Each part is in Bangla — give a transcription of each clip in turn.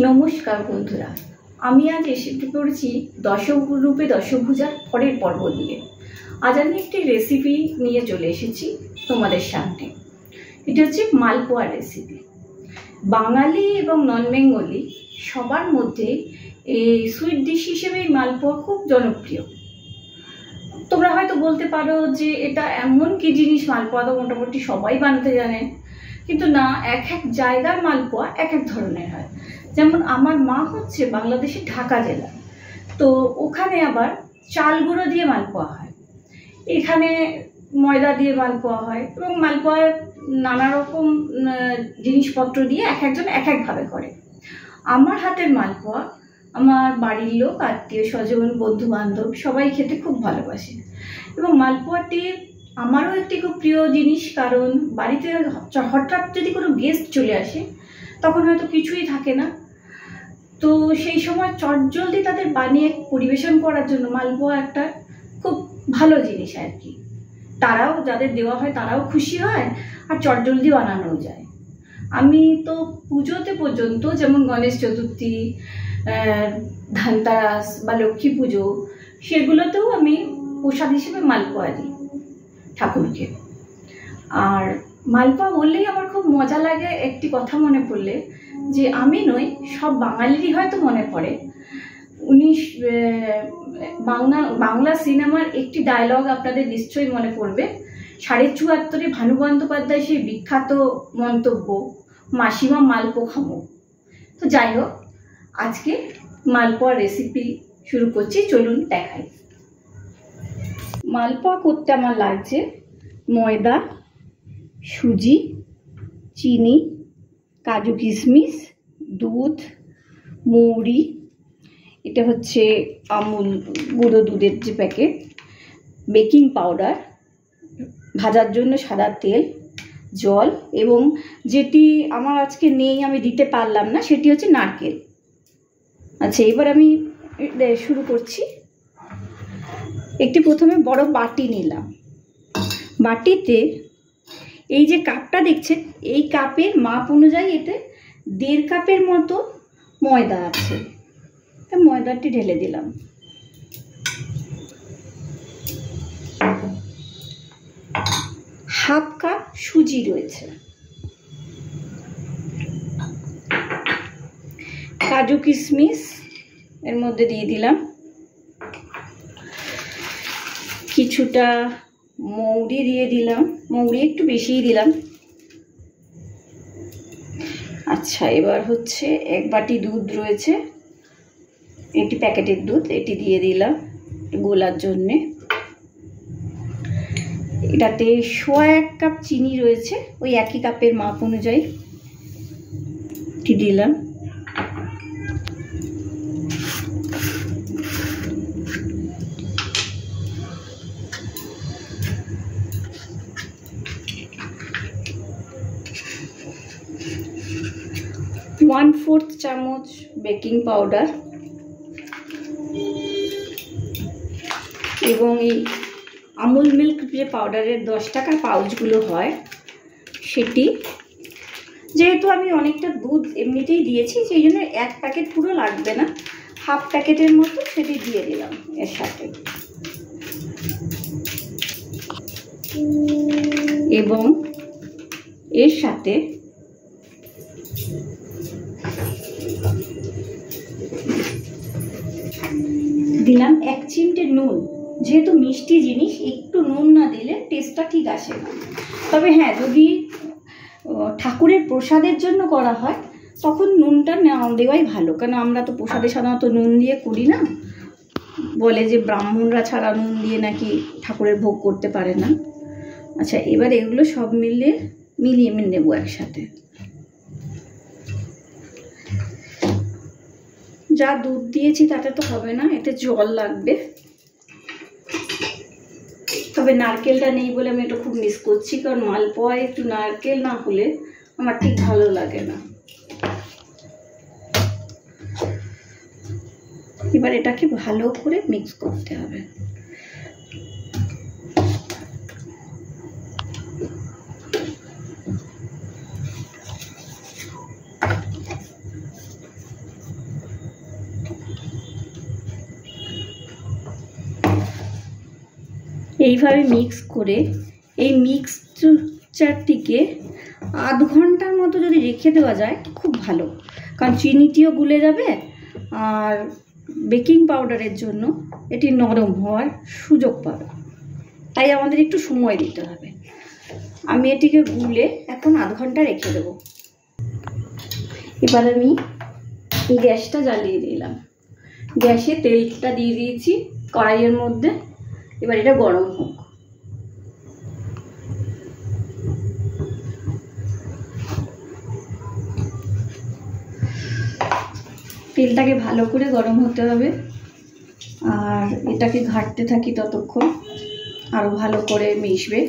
নমস্কার বন্ধুরা, আমি আজ এসে পড়েছি দশরূপে দশভুজার পরের পর্ব নিয়ে। আজ আমি একটি রেসিপি নিয়ে চলে এসেছি তোমাদের সামনে। এটা হচ্ছে মালপোয়া রেসিপি। বাঙালি এবং নন বেঙ্গলি সবার মধ্যে এই সুইট ডিশ হিসেবে এই মালপোয়া খুব জনপ্রিয়। তোমরা হয়তো বলতে পারো যে এটা এমন কি জিনিস, মালপোয়া তো মোটামুটি সবাই বানাতে জানে, কিন্তু না, এক এক জায়গার মালপোয়া এক এক ধরনের হয়। যেমন আমার মা হচ্ছে বাংলাদেশের ঢাকা জেলা, তো ওখানে আবার চাল গুঁড়ো দিয়ে মালপোয়া হয়, এখানে ময়দা দিয়ে মালপোয়া হয়, এবং মালপোয়ার নানা রকম জিনিসপত্র দিয়ে এক একজন এক একভাবে করে। আমার হাতের মালপোয়া আমার বাড়ির লোক, আত্মীয় স্বজন, বন্ধু বান্ধব সবাই খেতে খুব ভালোবাসে। এবং মালপোয়াটি আমারও একটি খুব প্রিয় জিনিস, কারণ বাড়িতে হঠাৎ যদি কোনো গেস্ট চলে আসে তখন হয়তো কিছুই থাকে না, তো সেই সময় চটজলদি তাদের বানিয়ে পরিবেশন করার জন্য মালপোয়া একটা খুব ভালো জিনিস আর কি। তারাও, যাদের দেওয়া হয় তারাও খুশি হয়, আর চটজলদি বানানোও যায়। আমি তো পুজোতে পর্যন্ত, যেমন গণেশ চতুর্থী, ধনতেরাস বা লক্ষ্মী পুজো, সেগুলোতেও আমি প্রসাদ হিসেবে মালপোয়া দিই ঠাকুরকে। আর মালপোয়া বললেই আমার খুব মজা লাগে একটি কথা মনে পড়লে, যে আমি নই, সব বাঙালিরই হয়তো মনে পড়ে। বাংলা সিনেমার একটি ডায়লগ আপনাদের নিশ্চয়ই মনে পড়বে, ৭৪ ভানু বন্দ্যোপাধ্যায় সেই বিখ্যাত মন্তব্য, মাসিমা মালপো খামো। তো যাই হোক, আজকে মালপোয়া রেসিপি শুরু করছি, চলুন দেখাই। মালপোয়া করতে আমার লাগছে ময়দা, সুজি, চিনি, কাজু কিশমিশ, দুধ, মৌরি, এটা হচ্ছে আমুল গুঁড়ো দুধের যে প্যাকেট, বেকিং পাউডার, ভাজার জন্য সাদা তেল, জল, এবং যেটি আমার আজকে নেই, আমি দিতে পারলাম না, সেটি হচ্ছে নারকেল। আচ্ছা, এবার আমি শুরু করছি। একটি প্রথমে বড় বাটি নিলাম। বাটিতে এই যে কাপটা দেখছেন, এই কাপের মাপ অনুযায়ী এতে 1.5 কাপের মতো ময়দা আছে। ময়দাটি ঢেলে দিলাম। হাফ কাপ সুজি রয়েছে। কাজু কিশমিশ এর মধ্যে দিয়ে দিলাম। কিছুটা মৌরি দিয়ে দিলাম, মৌরি একটু বেশিই দিলাম। আচ্ছা, এবার হচ্ছে 1 বাটি দুধ রয়েছে, এটি প্যাকেটের দুধ, এটি দিয়ে দিলাম গোলার জন্যে। এটাতে 1.25 কাপ চিনি রয়েছে, ওই একই কাপের মাপ অনুযায়ী এটি দিলাম। ওয়ান-ফোর্থ চামচ বেকিং পাউডার, এবং এই আমুল মিল্ক যে পাউডারের 10 টাকার পাউচগুলো হয় সেটি, যেহেতু আমি অনেকটা দুধ এমনিতেই দিয়েছি সেই জন্য 1 প্যাকেট পুরো লাগবে না, হাফ প্যাকেটের মতো সেটি দিয়ে দিলাম এর সাথে। এবং এর সাথে দিলাম 1 চিমটে নুন। যেহেতু মিষ্টি জিনিস, একটু নুন না দিলে টেস্টটা ঠিক আসে না। তবে হ্যাঁ, যদি ঠাকুরের প্রসাদের জন্য করা হয় তখন নুনটা দেওয়াই ভালো, কারণ আমরা তো প্রসাদে সাধারণত নুন দিয়ে করি না, বলে যে ব্রাহ্মণরা ছাড়া নুন দিয়ে নাকি ঠাকুরের ভোগ করতে পারে না। আচ্ছা, এবার এগুলো সব মিলিয়ে নেবো একসাথে। যা দুধ দিয়েছি তাতে তো হবে না, এতে জল লাগবে। তবে নারকেলটা নেই বলে আমি এটা খুব মিস করছি, কারণ মালপোয়া একটু নারকেল না হলে আমার ঠিক ভালো লাগে না। এবার এটাকে ভালো করে মিক্স করতে হবে। এইভাবে মিক্স করে এই মিক্সচারটিকে আধ ঘন্টার মতো যদি রেখে দেওয়া যায় খুব ভালো, কারণ চিনিটিও গুলে যাবে আর বেকিং পাউডারের জন্য এটি নরম হওয়ার সুযোগ পাবে, তাই আমাদের একটু সময় দিতে হবে। আমি এটিকে গুলে এখন আধ ঘন্টা রেখে দেব। এবার আমি গ্যাসটা জ্বালিয়ে দিলাম, গ্যাসে তেলটা দিয়ে দিয়েছি কড়াইয়ের মধ্যে। এবার এটা গরম হোক। তেলটাকে ভালো করে গরম হতে হবে, আর এটাকে ঘাঁটতে থাকি ততক্ষণ আরো ভালো করে মিশবে।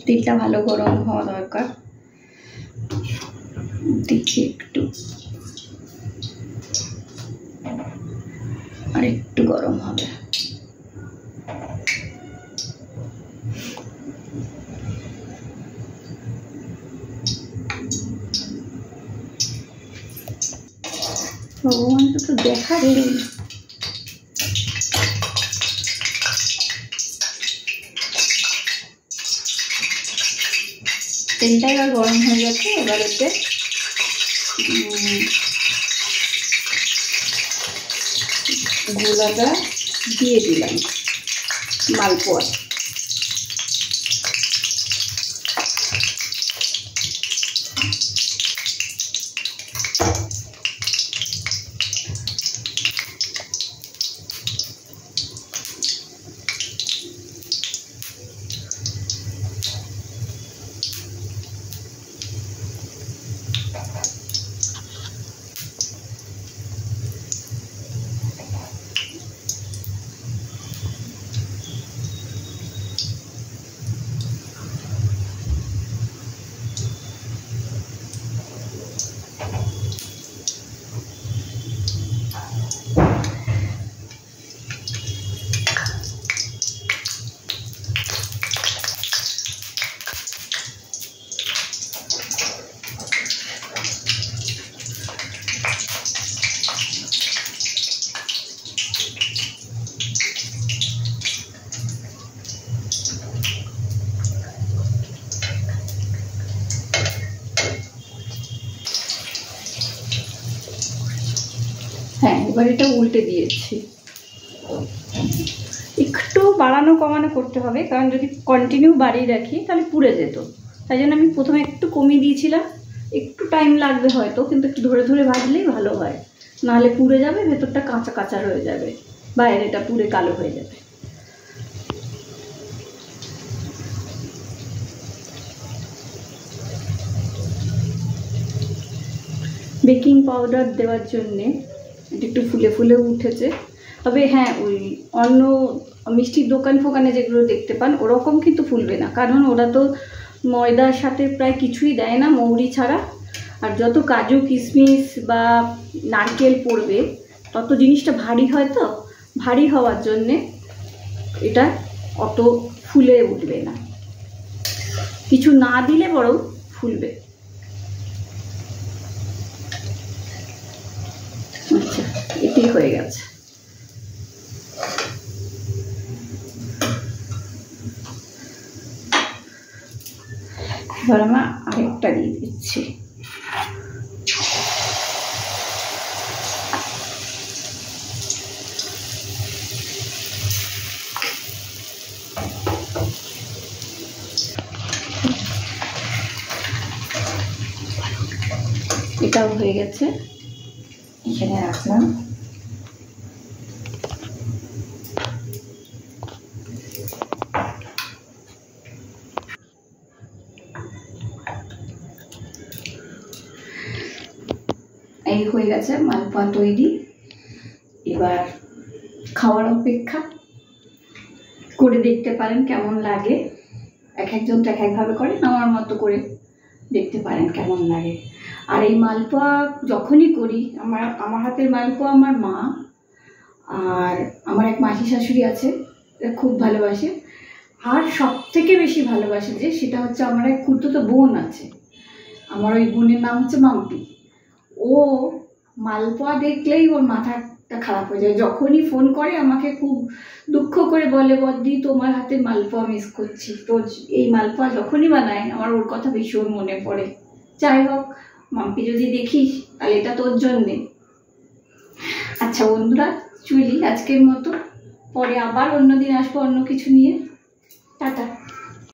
তেলটা ভালো গরম হওয়া দরকার। দেখি একটু আর একটু গরম হবে। ভগবানকে তো দেখাচ্ছি। তেলটা এবার গরম হয়ে গেছে। এবার এতে গোলাটা দিয়ে দিলাম মালপোয়া। হ্যাঁ, এবার এটা উল্টে দিয়েছি। একটু বাড়ানো কমানো করতে হবে, কারণ যদি কন্টিনিউ বাড়িয়ে রাখি তাহলে পুড়ে যেত। তাই জন্য আমি প্রথমে একটু কমিয়ে দিয়েছিলাম। একটু টাইম লাগবে হয়তো, কিন্তু একটু ধরে ধরে ভাজলেই ভালো হয়, নাহলে পুড়ে যাবে, ভেতরটা কাঁচা কাঁচা রয়ে যাবে, বাইরেটা পুড়ে কালো হয়ে যাবে। বেকিং পাউডার দেওয়ার জন্যে এটা একটু ফুলে ফুলে উঠেছে। তবে হ্যাঁ, ওই অন্য মিষ্টির দোকান ফোকানে যেগুলো দেখতে পান ওরকম কিন্তু ফুলবে না, কারণ ওরা তো ময়দার সাথে প্রায় কিছুই দেয় না মৌরি ছাড়া। আর যত কাজু কিশমিশ বা নারকেল পড়বে তত জিনিসটা ভারী হয়, তো ভারী হওয়ার জন্যে এটা অত ফুলে উঠবে না, কিছু না দিলে বরং ফুলবে। আচ্ছা, এটি হয়ে গেছে। এবার আমরা আরেকটা দিয়ে দিচ্ছি। এটাও হয়ে গেছে, এখানে রাখলাম। এই হয়ে গেছে মালপোয়া তৈরি। এবার খাওয়ার অপেক্ষা, করে দেখতে পারেন কেমন লাগে। এক একজন তো এক একভাবে করেন, আমার মতো করে দেখতে পারেন কেমন লাগে। আর এই মালপোয়া যখনই করি, আমার হাতের মালপোয়া আমার মা আর আমার এক মাসি শাশুড়ি আছে, খুব ভালোবাসে। আর সব থেকে বেশি ভালোবাসে যে সেটা হচ্ছে আমার এক খুড়তুতো বোন আছে, আমার ওই বোনের নাম হচ্ছে মাম্পি। ও মালপোয়া দেখলেই ওর মাথা খারাপ হয়ে যায়। যখনই ফোন করে আমাকে খুব দুঃখ করে বলে, বদ্দি তোমার হাতের মালপোয়া মিস করছি, তোর এই মালপোয়া যখনই বানায় আমার ওর কথা ভীষণ মনে পড়ে। যাই হোক মাম্পি, যদি দেখিস তাহলে এটা তোর জন্যে। আচ্ছা বন্ধুরা, চলি আজকের মতো, পরে আবার অন্যদিন আসবো অন্য কিছু নিয়ে। টাটা।